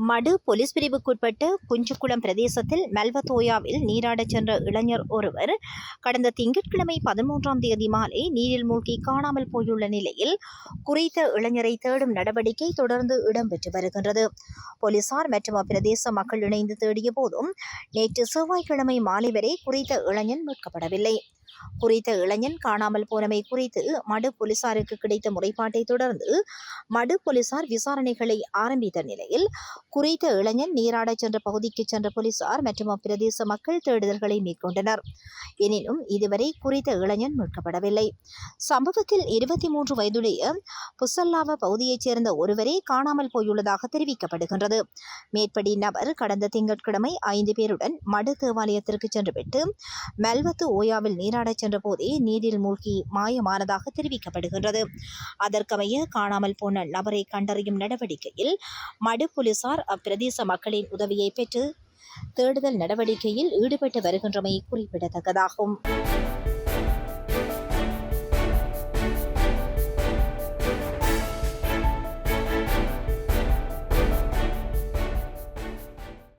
மடு போலீஸ் பிரிவுக்குட்பட்ட குஞ்சுக்குளம் பிரதேசத்தில் மெல்வத்தோயாவில் நீராடச் சென்ற இளைஞர் ஒருவர் கடந்த திங்கட்கிழமை 13ஆம் தேதி மாலை நீரில் மூழ்கி காணாமல் போயுள்ள நிலையில் குறித்த இளைஞரை தேடும் நடவடிக்கை தொடர்ந்து இடம்பெற்று வருகின்றது. போலீசார் மற்றும் அப்பிரதேச மக்கள் இணைந்து தேடிய போதும் நேற்று செவ்வாய்க்கிழமை மாலை வரை குறித்த இளைஞன் மீட்கப்படவில்லை. குறித்த இளைஞன் காணாமல் போனமை குறித்து மடு போலீசாருக்கு கிடைத்த முறைப்பாட்டை தொடர்ந்து மடு போலீசார் விசாரணைகளை ஆரம்பித்த நிலையில் குறித்த இளைஞன் நீராடச் சென்ற பகுதிக்கு சென்ற போலீசார் மற்றும் அப்பிரதேச மக்கள் தேடுதல்களை மேற்கொண்டனர். எனினும் இதுவரை குறித்த இளைஞன் மீட்கப்படவில்லை. சம்பவத்தில் 23 வயதுடைய புசல்லாவ பகுதியைச் சேர்ந்த ஒருவரே காணாமல் போயுள்ளதாக தெரிவிக்கப்படுகின்றது. மேற்படி நபர் கடந்த திங்கட்கிழமை 5 பேருடன் மடு தேவாலயத்திற்கு சென்றுவிட்டு மெல்வத்து ஓயாவில் நீராடச் சென்ற போதே நீரில் மூழ்கி மாயமானதாக தெரிவிக்கப்படுகின்றது. அதற்கமைய காணாமல் போன நபரை கண்டறியும் நடவடிக்கையில் மடு போலீசார் அப்பிரதேச மக்களின் உதவியை பெற்று தேடுதல் நடவடிக்கையில் ஈடுபட்டு வருகின்றமை குறிப்பிடத்தக்கதாகும்.